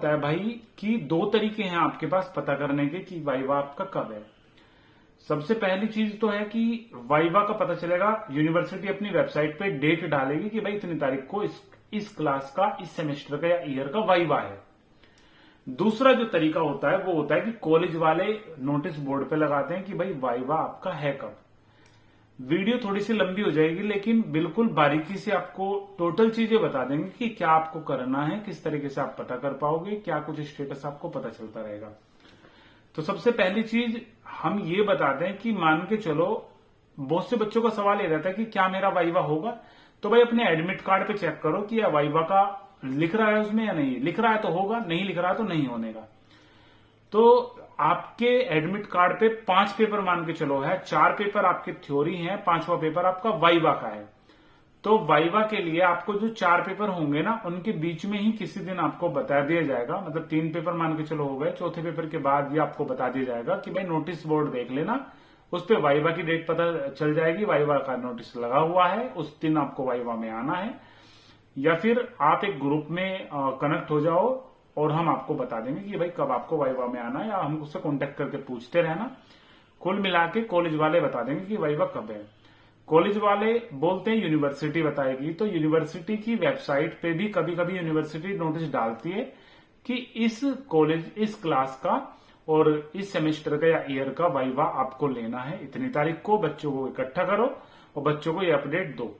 है भाई कि दो तरीके हैं आपके पास पता करने के कि वाइवा आपका कब है। सबसे पहली चीज तो है कि वाइवा का पता चलेगा, यूनिवर्सिटी अपनी वेबसाइट पे डेट डालेगी कि भाई इतनी तारीख को इस क्लास का, इस सेमेस्टर का या ईयर का वाइवा है। दूसरा जो तरीका होता है वो होता है कि कॉलेज वाले नोटिस बोर्ड पे लगाते हैं कि भाई वाइवा आपका है कब। वीडियो थोड़ी सी लंबी हो जाएगी लेकिन बिल्कुल बारीकी से आपको टोटल चीजें बता देंगे कि क्या आपको करना है, किस तरीके से आप पता कर पाओगे, क्या कुछ स्टेटस आपको पता चलता रहेगा। तो सबसे पहली चीज हम ये बताते हैं कि मान के चलो बहुत से बच्चों का सवाल ये रहता है कि क्या मेरा वाइवा होगा। तो भाई अपने एडमिट कार्ड पे चेक करो कि वाइवा का लिख रहा है उसमें या नहीं। लिख रहा है तो होगा, नहीं लिख रहा है तो नहीं होने का। तो आपके एडमिट कार्ड पे 5 पेपर मान के चलो है, 4 पेपर आपके थ्योरी हैं, 5वां पेपर आपका वाइवा का है। तो वाइवा के लिए आपको जो 4 पेपर होंगे ना, उनके बीच में ही किसी दिन आपको बता दिया जाएगा, मतलब 3 पेपर मान के चलो हो गए, चौथे पेपर के बाद ये आपको बता दिया जाएगा कि भाई नोटिस बोर्ड देख लेना, उस पर वाइवा की डेट पता चल जाएगी, वाइवा का नोटिस लगा हुआ है, उस दिन आपको वाइवा में आना है। या फिर आप एक ग्रुप में कनेक्ट हो जाओ और हम आपको बता देंगे कि भाई कब आपको वाइवा में आना है, या हम उससे कांटेक्ट करके पूछते रहना। कुल मिला के कॉलेज वाले बता देंगे कि वाइवा कब है। कॉलेज वाले बोलते हैं यूनिवर्सिटी बताएगी, तो यूनिवर्सिटी की वेबसाइट पे भी कभी कभी यूनिवर्सिटी नोटिस डालती है कि इस कॉलेज, इस क्लास का और इस सेमेस्टर का या ईयर का वाइवा आपको लेना है, इतनी तारीख को बच्चों को इकट्ठा करो और बच्चों को ये अपडेट दो।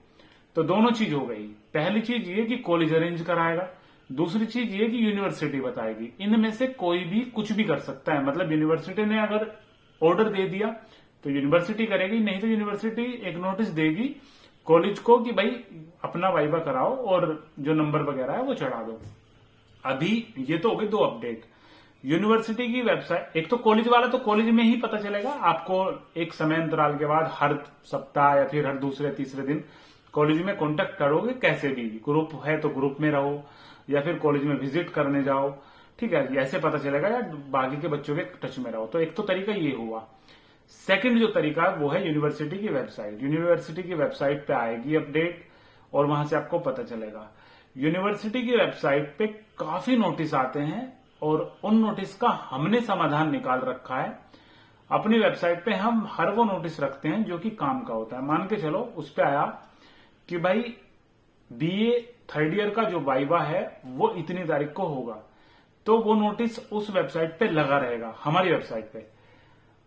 तो दोनों चीज हो गई। पहली चीज ये कि कॉलेज अरेंज कराएगा, दूसरी चीज ये कि यूनिवर्सिटी बताएगी। इनमें से कोई भी कुछ भी कर सकता है, मतलब यूनिवर्सिटी ने अगर ऑर्डर दे दिया तो यूनिवर्सिटी करेगी, नहीं तो यूनिवर्सिटी एक नोटिस देगी कॉलेज को कि भाई अपना वाइवा कराओ और जो नंबर वगैरह है वो चढ़ा दो। अभी ये तो हो गई 2 अपडेट। यूनिवर्सिटी की वेबसाइट, एक तो कॉलेज वाला तो कॉलेज में ही पता चलेगा आपको, एक समय अंतराल के बाद हर सप्ताह या फिर हर दूसरे तीसरे दिन कॉलेज में कांटेक्ट करोगे, कैसे भी ग्रुप है तो ग्रुप में रहो या फिर कॉलेज में विजिट करने जाओ, ठीक है, ऐसे पता चलेगा, या बाकी के बच्चों के टच में रहो। तो एक तो तरीका ये हुआ। सेकंड जो तरीका है वो है यूनिवर्सिटी की वेबसाइट। यूनिवर्सिटी की वेबसाइट पे आएगी अपडेट और वहां से आपको पता चलेगा। यूनिवर्सिटी की वेबसाइट पे काफी नोटिस आते हैं और उन नोटिस का हमने समाधान निकाल रखा है। अपनी वेबसाइट पे हम हर वो नोटिस रखते हैं जो कि काम का होता है। मान के चलो उस पे आया कि भाई बीए 3rd ईयर का जो वाइवा है वो इतनी तारीख को होगा, तो वो नोटिस उस वेबसाइट पे लगा रहेगा, हमारी वेबसाइट पे।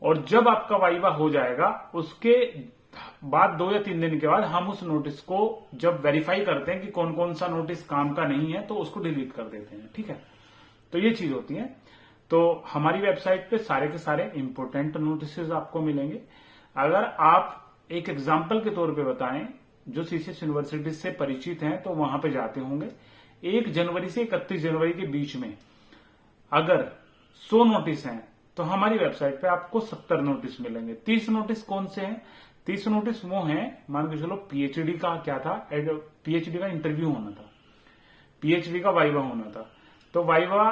और जब आपका वाइवा हो जाएगा उसके बाद 2 या 3 दिन के बाद हम उस नोटिस को जब वेरीफाई करते हैं कि कौन कौन सा नोटिस काम का नहीं है तो उसको डिलीट कर देते हैं, ठीक है। तो ये चीज होती है। तो हमारी वेबसाइट पे सारे के सारे इंपोर्टेंट नोटिस आपको मिलेंगे। अगर आप एक एग्जाम्पल के तौर पे बताएं, जो सीसीएस यूनिवर्सिटी से परिचित हैं तो वहां पे जाते होंगे, 1 जनवरी से 31 जनवरी के बीच में अगर 100 नोटिस हैं तो हमारी वेबसाइट पे आपको 70 नोटिस मिलेंगे। 30 नोटिस कौन से हैं? 30 नोटिस वो हैं, मान के चलो पीएचडी का क्या था, पीएचडी का इंटरव्यू होना था, पीएचडी का वाइवा होना था, तो वाइवा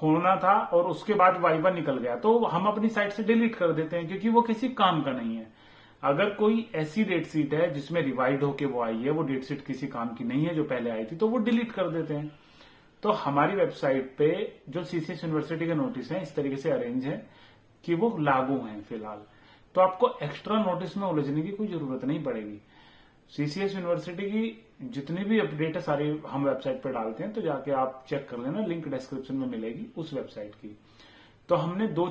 होना था और उसके बाद वाइवा निकल गया तो हम अपनी साइट से डिलीट कर देते हैं क्योंकि वो किसी काम का नहीं है। अगर कोई ऐसी डेट शीट है जिसमें रिवाइड होके वो आई है, वो डेट शीट किसी काम की नहीं है जो पहले आई थी, तो वो डिलीट कर देते हैं। तो हमारी वेबसाइट पे जो सीसीएस यूनिवर्सिटी के नोटिस हैं इस तरीके से अरेंज है कि वो लागू हैं फिलहाल, तो आपको एक्स्ट्रा नोटिस में उलझने की कोई जरूरत नहीं पड़ेगी। सीसीएस यूनिवर्सिटी की जितनी भी अपडेट है सारी हम वेबसाइट पर डालते हैं, तो जाके आप चेक कर लेना, लिंक डिस्क्रिप्शन में मिलेगी उस वेबसाइट की। तो हमने 2